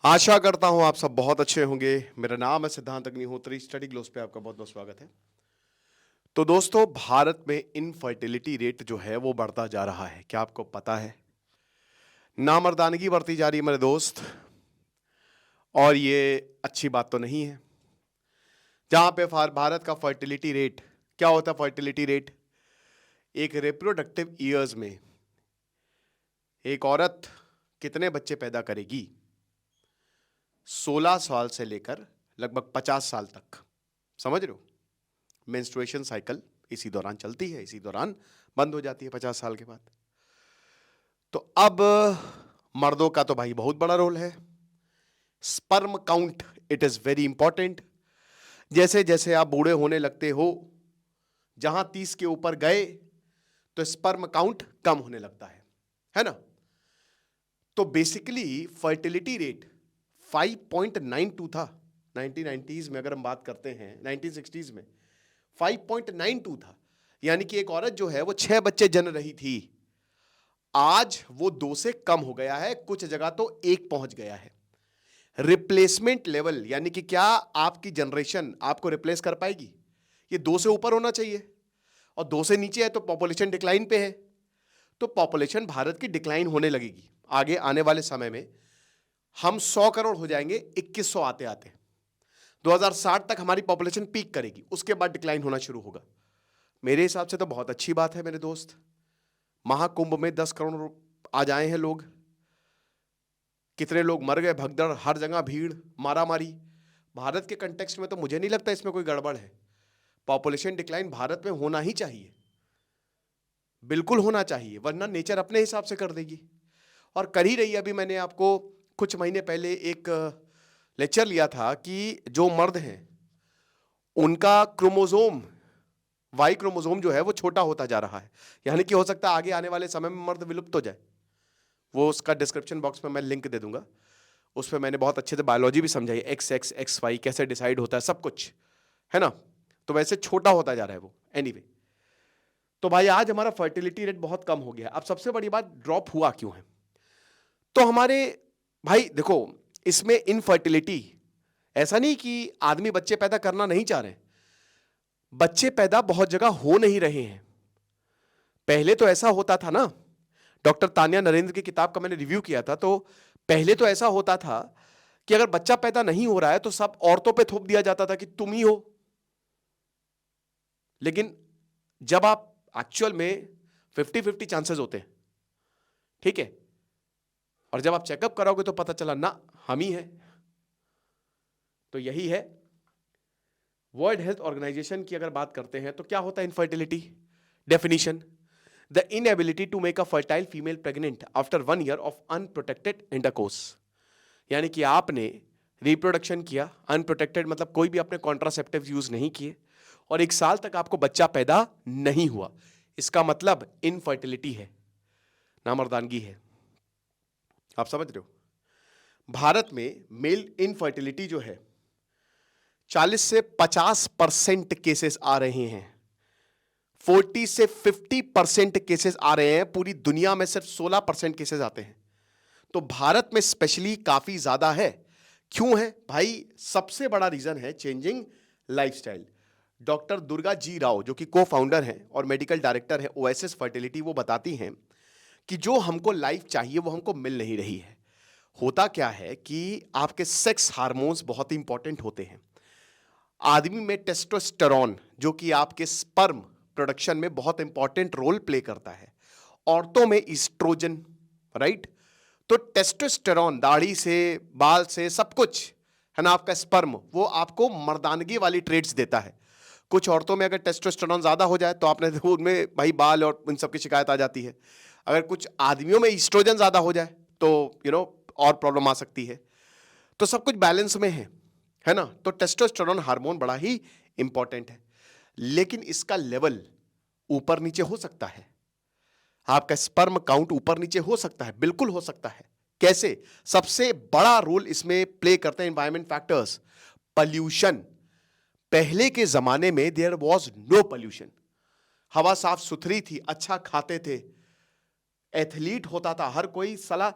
आशा करता हूं आप सब बहुत अच्छे होंगे। मेरा नाम है सिद्धांत अग्निहोत्री। स्टडी ग्लोस पे आपका बहुत बहुत स्वागत है। तो दोस्तों, भारत में इनफर्टिलिटी रेट जो है वो बढ़ता जा रहा है। क्या आपको पता है? नामर्दानगी बढ़ती जा रही है मेरे दोस्त, और ये अच्छी बात तो नहीं है। जहां पे भारत का फर्टिलिटी रेट, क्या होता है फर्टिलिटी रेट? एक रिप्रोडक्टिव ईयर्स में एक औरत कितने बच्चे पैदा करेगी 16 साल से लेकर लगभग 50 साल तक। समझ रहे हो? मेंस्ट्रुएशन साइकिल इसी दौरान चलती है, इसी दौरान बंद हो जाती है 50 साल के बाद। तो अब मर्दों का तो भाई बहुत बड़ा रोल है। Sperm count, it is very important. जैसे जैसे आप बूढ़े होने लगते हो, जहां 30 के ऊपर गए तो स्पर्म काउंट कम होने लगता है ना? तो बेसिकली फर्टिलिटी रेट 5.92 था 1990s में। अगर हम बात करते हैं 1960s में 5.92 था, यानी कि एक औरत जो है वो 6 बच्चे जन्म रही थी। आज वो 2 से कम हो गया है, कुछ जगह तो 1 पहुंच गया है। रिप्लेसमेंट लेवल, यानी कि क्या आपकी जनरेशन आपको रिप्लेस कर पाएगी? ये 2 से ऊपर होना चाहिए, और 2 से नीचे है तो पॉपुलेशन डिक्लाइन पे है। तो पॉपुलेशन भारत की डिक्लाइन होने लगेगी। आगे आने वाले समय में हम 100 करोड़ हो जाएंगे 2100 आते आते। 2060 तक हमारी पॉपुलेशन पीक करेगी, उसके बाद डिक्लाइन होना शुरू होगा। मेरे हिसाब से तो बहुत अच्छी बात है मेरे दोस्त। महाकुंभ में 10 करोड़ आ जाए हैं लोग। कितने लोग मर गए, भगदड़, हर जगह भीड़, मारामारी। भारत के कंटेक्स्ट में तो मुझे नहीं लगता इसमें कोई गड़बड़ है। पॉपुलेशन डिक्लाइन भारत में होना ही चाहिए, बिल्कुल होना चाहिए, वरना नेचर अपने हिसाब से कर देगी, और कर ही रही है। अभी मैंने आपको कुछ महीने पहले एक लेक्चर लिया था कि जो मर्द हैं उनका क्रोमोसोम, वाई क्रोमोसोम जो है वो छोटा होता जा रहा है, यानी कि हो सकता है आगे आने वाले समय में मर्द विलुप्त हो जाए। वो उसका डिस्क्रिप्शन बॉक्स में मैं लिंक दे दूंगा। उस पर मैंने बहुत अच्छे से बायोलॉजी भी समझाई, एक्स एक्स एक्स वाई कैसे डिसाइड होता है, सब कुछ है ना। तो वैसे छोटा होता जा रहा है वो। एनीवे, तो भाई आज हमारा फर्टिलिटी रेट बहुत कम हो गया। अब सबसे बड़ी बात, ड्रॉप हुआ क्यों है? तो हमारे भाई देखो, इसमें इनफर्टिलिटी ऐसा नहीं कि आदमी बच्चे पैदा करना नहीं चाह रहे, बच्चे पैदा बहुत जगह हो नहीं रहे हैं। पहले तो ऐसा होता था ना, डॉक्टर तान्या नरेंद्र की किताब का मैंने रिव्यू किया था, तो पहले तो ऐसा होता था कि अगर बच्चा पैदा नहीं हो रहा है तो सब औरतों पे थोप दिया जाता था कि तुम ही हो। लेकिन जब आप एक्चुअल में 50-50 चांसेस होते हैं, ठीक है, और जब आप चेकअप कराओगे तो पता चला ना हम ही हैं। तो यही है। वर्ल्ड हेल्थ ऑर्गेनाइजेशन की अगर बात करते हैं तो क्या होता है infertility? Definition: the inability to make a fertile female pregnant after 1 year of unprotected intercourse. यानी कि आपने रिप्रोडक्शन किया, अनप्रोटेक्टेड मतलब कोई भी आपने कॉन्ट्रासेप्टिव यूज नहीं किए, और 1 साल तक आपको बच्चा पैदा नहीं हुआ, इसका मतलब इनफर्टिलिटी है, नामर्दानगी है। आप समझ रहे हो? भारत में मेल इनफर्टिलिटी जो है 40 से 50% केसेस आ रहे हैं, 40 से 50% केसेस आ रहे हैं। पूरी दुनिया में सिर्फ 16% केसेस आते हैं। तो भारत में स्पेशली काफी ज्यादा है। क्यों है भाई? सबसे बड़ा रीजन है changing lifestyle. Doctor Durga ji Rao, जो कि को फाउंडर हैं और मेडिकल डायरेक्टर है ओएसिस फर्टिलिटी, वो बताती हैं कि जो हमको लाइफ चाहिए वो हमको मिल नहीं रही है। होता क्या है कि आपके सेक्स हार्मोन्स बहुत इंपॉर्टेंट होते हैं। आदमी में टेस्टोस्टेरोन, जो कि आपके स्पर्म प्रोडक्शन में बहुत इंपॉर्टेंट रोल प्ले करता है। औरतों में ईस्ट्रोजन, राइट? तो टेस्टोस्टेरोन दाढ़ी से, बाल से, सब कुछ है ना, आपका स्पर्म वो आपको मर्दानगी वाली ट्रेट्स देता है। कुछ औरतों में अगर टेस्टोस्टेरोन ज्यादा हो जाए तो आपने देखो उनमें भाई बाल और इन सब की शिकायत आ जाती है। अगर कुछ आदमियों में ईस्ट्रोजन ज्यादा हो जाए तो और प्रॉब्लम आ सकती है। तो सब कुछ बैलेंस में है ना। तो टेस्टोस्टेरोन हार्मोन बड़ा ही इंपॉर्टेंट है, लेकिन इसका लेवल ऊपर नीचे हो सकता है। आपका स्पर्म काउंट ऊपर नीचे हो सकता है, बिल्कुल हो सकता है। कैसे? सबसे बड़ा रोल इसमें प्ले करते हैं एनवायरमेंट फैक्टर्स। पॉल्यूशन। पहले के जमाने में देयर वाज नो पॉल्यूशन, हवा साफ सुथरी थी, अच्छा खाते थे, एथलीट होता था हर कोई, साला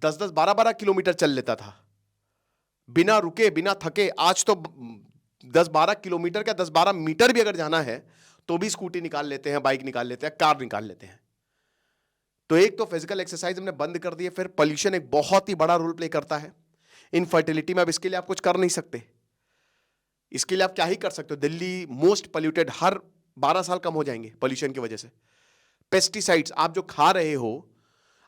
10-10 12-12 किलोमीटर चल लेता था, बिना रुके बिना थके। आज तो 10-12 किलोमीटर का 10-12 मीटर भी अगर जाना है तो भी स्कूटी निकाल लेते हैं, बाइक निकाल लेते हैं, कार निकाल लेते हैं। तो एक तो फिजिकल एक्सरसाइज हमने बंद कर दी है, फिर पॉल्यूशन एक बहुत ही बड़ा रोल प्ले करता है इनफर्टिलिटी में। अब इसके लिए आप कुछ कर नहीं सकते, इसके लिए आप क्या ही कर सकते हो। दिल्ली मोस्ट पोल्यूटेड, हर 12 साल कम हो जाएंगे पॉल्यूशन की वजह से। पेस्टिसाइड्स आप जो खा रहे हो,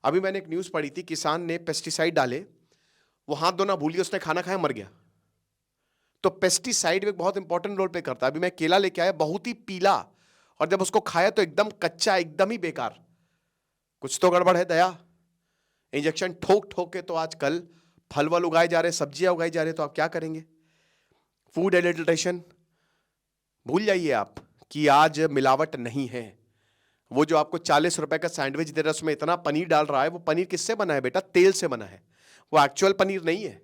अभी मैंने एक न्यूज पढ़ी थी, किसान ने पेस्टिसाइड डाले, वो हाथ धोना भूलिए, उसने खाना खाया मर गया। तो पेस्टिसाइड एक बहुत इंपॉर्टेंट रोल प्ले करता है। अभी मैं केला लेके आया, बहुत ही पीला, और जब उसको खाया तो एकदम कच्चा, एकदम ही बेकार। कुछ तो गड़बड़ है दया। इंजेक्शन ठोक ठोक के तो आजकल फल वल उगाए जा रहे, सब्जियां उगाई जा रही, तो आप क्या करेंगे। फूड एडल्ट्रेशन भूल जाइए आप कि आज मिलावट नहीं है। वो जो आपको 40 रुपए का सैंडविच दे रहा है, उसमें इतना पनीर डाल रहा है, वो पनीर किससे बना है बेटा? तेल से बना है, वो एक्चुअल पनीर नहीं है।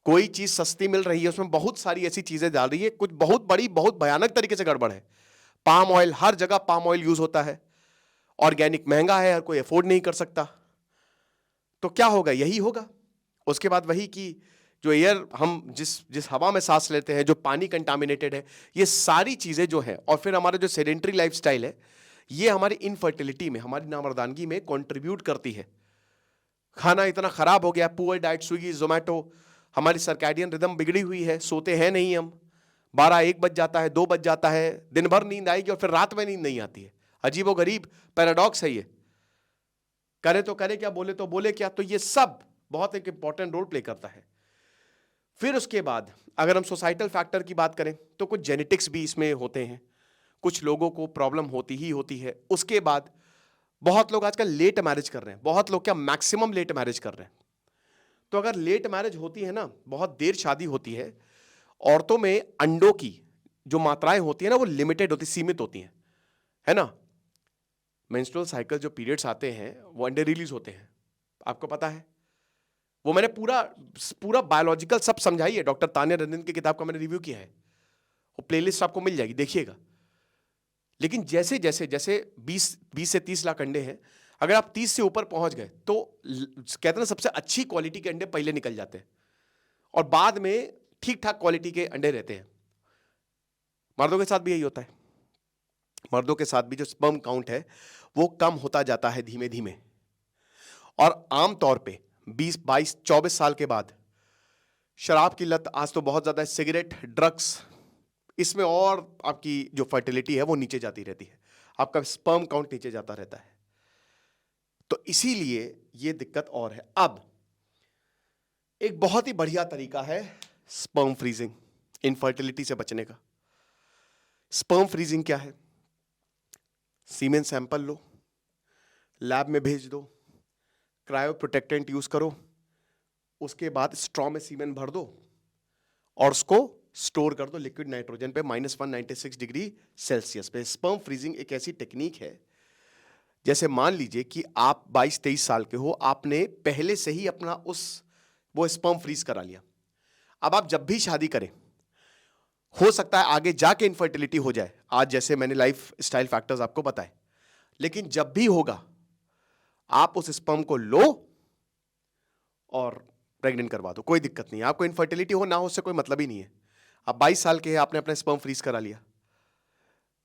कोई चीज सस्ती मिल रही है, उसमें बहुत सारी ऐसी चीजें डाल रही है, कुछ बहुत बड़ी, बहुत भयानक तरीके से गड़बड़ है। पाम ऑयल, हर जगह पाम ऑयल यूज होता है। ऑर्गेनिक महंगा है, हर कोई अफोर्ड नहीं कर सकता। तो क्या होगा? यही होगा। उसके बाद वही कि जो एयर हम जिस हवा में सांस लेते हैं, जो पानी कंटामिनेटेड है, ये सारी चीजें जो है, और फिर हमारा जो सेडेंट्री लाइफस्टाइल है, ये हमारी इनफर्टिलिटी में, हमारी नामर्दानगी में कंट्रीब्यूट करती है। खाना इतना खराब हो गया, पुअर डाइट, स्विगी जोमेटो, हमारी सर्कैडियन रिदम बिगड़ी हुई है, सोते हैं नहीं हम, 12-1 बज जाता है, 2 बज जाता है, दिन भर नींद आएगी और फिर रात में नींद नहीं आती है। अजीबो गरीब पैराडॉक्स है ये। करे तो करे क्या, बोले तो बोले क्या। तो ये सब बहुत एक इंपॉर्टेंट रोल प्ले करता है। फिर उसके बाद अगर हम सोसाइटल फैक्टर की बात करें तो कुछ जेनेटिक्स भी इसमें होते हैं, कुछ लोगों को प्रॉब्लम होती ही होती है। उसके बाद बहुत लोग आजकल लेट मैरिज कर रहे हैं, बहुत लोग क्या मैक्सिमम लेट मैरिज कर रहे हैं। तो अगर लेट मैरिज होती है ना, बहुत देर शादी होती है, औरतों में अंडों की जो मात्राएं होती है ना, वो लिमिटेड होती, सीमित होती हैं, है ना। मेंस्ट्रुअल साइकिल जो पीरियड्स आते हैं वो अंडे रिलीज होते हैं, आपको पता है। वो मैंने पूरा पूरा बायोलॉजिकल सब समझाई है, डॉक्टर तान्या रंजन की किताब का मैंने रिव्यू किया है, वो प्लेलिस्ट आपको मिल जाएगी, देखिएगा। लेकिन जैसे जैसे जैसे 20 से 30 लाख अंडे हैं, अगर आप 30 से ऊपर पहुंच गए तो कहते हैं ना, सबसे अच्छी क्वालिटी के अंडे पहले निकल जाते हैं और बाद में ठीक ठाक क्वालिटी के अंडे रहते हैं। मर्दों के साथ भी यही होता है। मर्दों के साथ भी जो स्पर्म काउंट है वो कम होता जाता है धीमे धीमे, और आमतौर पे 20, 22, 24 साल के बाद शराब की लत आज तो बहुत ज्यादा है, सिगरेट, ड्रग्स, इसमें और आपकी जो फर्टिलिटी है वो नीचे जाती रहती है, आपका स्पर्म काउंट नीचे जाता रहता है। तो इसीलिए ये दिक्कत और है। अब एक बहुत ही बढ़िया तरीका है स्पर्म फ्रीजिंग, इनफर्टिलिटी से बचने का। स्पर्म फ्रीजिंग क्या है? सीमेन सैंपल लो, लैब में भेज दो, क्रायो प्रोटेक्टेंट यूज करो, उसके बाद स्ट्रॉ में सीमेन भर दो और उसको स्टोर कर दो लिक्विड नाइट्रोजन पे -196 डिग्री सेल्सियस पे। स्पर्म फ्रीजिंग एक ऐसी टेक्निक है, जैसे मान लीजिए कि आप 22-23 साल के हो, आपने पहले से ही अपना वो स्पर्म फ्रीज करा लिया। अब आप जब भी शादी करें, हो सकता है आगे जाके इनफर्टिलिटी हो जाए, आज जैसे मैंने लाइफ स्टाइल फैक्टर्स आपको बताए, लेकिन जब भी होगा आप उस स्पर्म को लो और प्रेग्नेंट करवा दो, कोई दिक्कत नहीं है। आपको इनफर्टिलिटी हो ना हो उससे कोई मतलब ही नहीं है। अब 22 साल के हैं, आपने अपना स्पर्म फ्रीज करा लिया,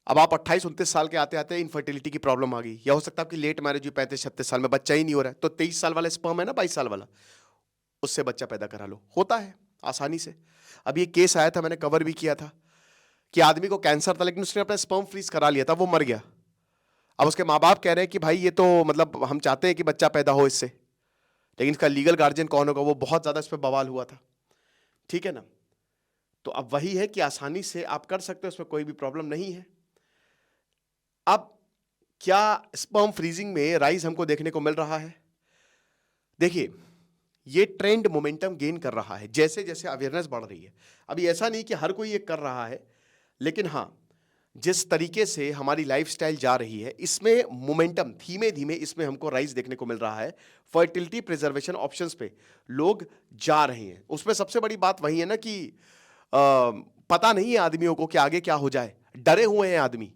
अब आप 28-29 साल के आते आते इनफर्टिलिटी की प्रॉब्लम आ गई, या हो सकता है आपकी लेट मैरिज हुई, 35-36 साल में बच्चा ही नहीं हो रहा है, तो 23 साल वाला स्पर्म है ना, 22 साल वाला, उससे बच्चा पैदा करा लो, होता है आसानी से। अब ये केस आया था, मैंने कवर भी किया था, कि आदमी को कैंसर था लेकिन उसने अपना स्पर्म फ्रीज करा लिया था, वो मर गया। अब उसके माँ बाप कह रहे हैं कि भाई ये तो मतलब हम चाहते हैं कि बच्चा पैदा हो इससे, लेकिन इसका लीगल गार्जियन कौन होगा, वो बहुत ज्यादा इस पर बवाल हुआ था, ठीक है ना। तो अब वही है कि आसानी से आप कर सकते हो, उसमें कोई भी प्रॉब्लम नहीं है। अब क्या स्पर्म फ्रीजिंग में राइज हमको देखने को मिल रहा है? देखिए, ये ट्रेंड मोमेंटम गेन कर रहा है जैसे जैसे अवेयरनेस बढ़ रही है। अभी ऐसा नहीं कि हर कोई ये कर रहा है, लेकिन हाँ, जिस तरीके से हमारी लाइफस्टाइल जा रही है, इसमें मोमेंटम धीमे धीमे इसमें हमको राइज देखने को मिल रहा है। फर्टिलिटी प्रिजर्वेशन ऑप्शंस पे लोग जा रहे हैं। उसमें सबसे बड़ी बात वही है ना कि पता नहीं है आदमियों को कि आगे क्या हो जाए, डरे हुए हैं आदमी।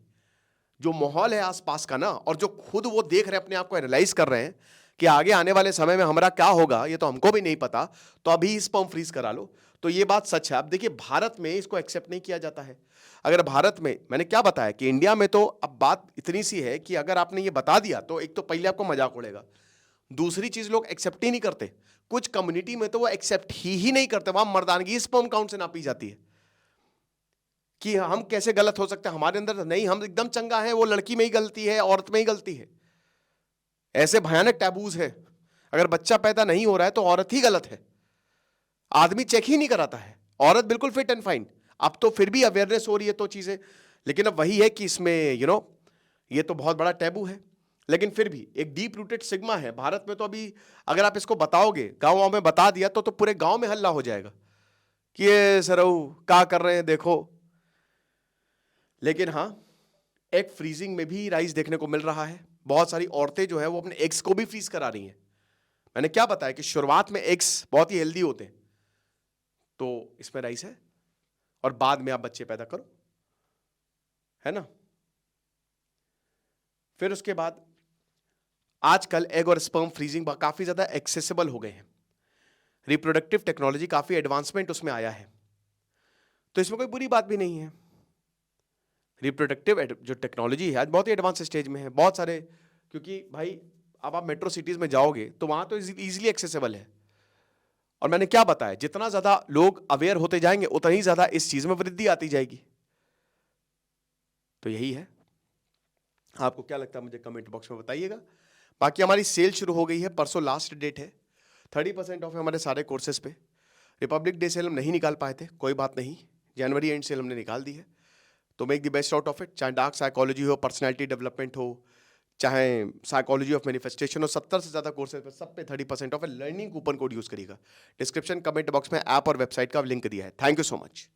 जो माहौल है आसपास का ना, और जो खुद वो देख रहे हैं, अपने आप को एनालाइज कर रहे हैं कि आगे आने वाले समय में हमारा क्या होगा ये तो हमको भी नहीं पता, तो अभी स्पर्म फ्रीज करा लो। तो ये बात सच है। अब देखिए भारत में इसको एक्सेप्ट नहीं किया जाता है। अगर भारत में, मैंने क्या बताया कि इंडिया में तो अब बात इतनी सी है कि अगर आपने ये बता दिया तो एक तो पहले आपको मजाक उड़ेगा, दूसरी चीज लोग एक्सेप्ट ही नहीं करते। कुछ कम्युनिटी में तो वो एक्सेप्ट ही नहीं करते, वहां मर्दानगी स्पर्म काउंट से नापी जाती है कि हम कैसे गलत हो सकते हैं, हमारे अंदर नहीं, हम एकदम चंगा है, वो लड़की में ही गलती है, औरत में ही गलती है। ऐसे भयानक टैबूज है। अगर बच्चा पैदा नहीं हो रहा है तो औरत ही गलत है, आदमी चेक ही नहीं कराता है, औरत बिल्कुल फिट एंड फाइन। अब तो फिर भी अवेयरनेस हो रही है तो चीजें, लेकिन अब वही है कि इसमें ये तो बहुत बड़ा टैबू है। लेकिन फिर भी एक डीप रूटेड सिग्मा है भारत में। तो अभी अगर आप इसको बताओगे, गांव में बता दिया तो पूरे गांव में हल्ला हो जाएगा कि ये सरऊ क्या कर रहे हैं देखो। लेकिन हाँ, एग फ्रीजिंग में भी राइज देखने को मिल रहा है। बहुत सारी औरतें जो है वो अपने एग्स को भी फ्रीज करा रही हैं। मैंने क्या बताया कि शुरुआत में एग्स बहुत ही हेल्दी होते हैं, तो इसमें राइस है, और बाद में आप बच्चे पैदा करो, है ना। फिर उसके बाद आजकल एग और स्पर्म फ्रीजिंग काफी ज्यादा एक्सेसिबल हो गए हैं। रिप्रोडक्टिव टेक्नोलॉजी काफी एडवांसमेंट उसमें आया है, तो इसमें कोई बुरी बात भी नहीं है। रिप्रोडक्टिव जो टेक्नोलॉजी है आज बहुत ही एडवांस स्टेज में है। बहुत सारे, क्योंकि भाई अब आप मेट्रो सिटीज में जाओगे तो वहां तो इजीली एक्सेसिबल है। और मैंने क्या बताया, जितना ज्यादा लोग अवेयर होते जाएंगे उतना ही ज्यादा इस चीज में वृद्धि आती जाएगी। तो यही है। आपको क्या लगता है मुझे कमेंट बॉक्स में बताइएगा। बाकी हमारी सेल शुरू हो गई है, परसों लास्ट डेट है। 30% ऑफ है हमारे सारे कोर्सेज पे। रिपब्लिक डे सेल हम नहीं निकाल पाए थे, कोई बात नहीं, जनवरी एंड सेल हमने निकाल दी है। तो make the best out of it. चाहे डार्क साइकोलॉजी हो, पर्सनैलिटी डेवलपमेंट हो, चाहे साइकोलॉजी ऑफ मैनिफेस्टेशन हो, 70 से ज्यादा कोर्सेज पे सब पे 30% ऑफ है। लर्निंग कूपन कोड यूज करिएगा। डिस्क्रिप्शन कमेंट बॉक्स में ऐप और वेबसाइट का लिंक दिया है। Thank you so much.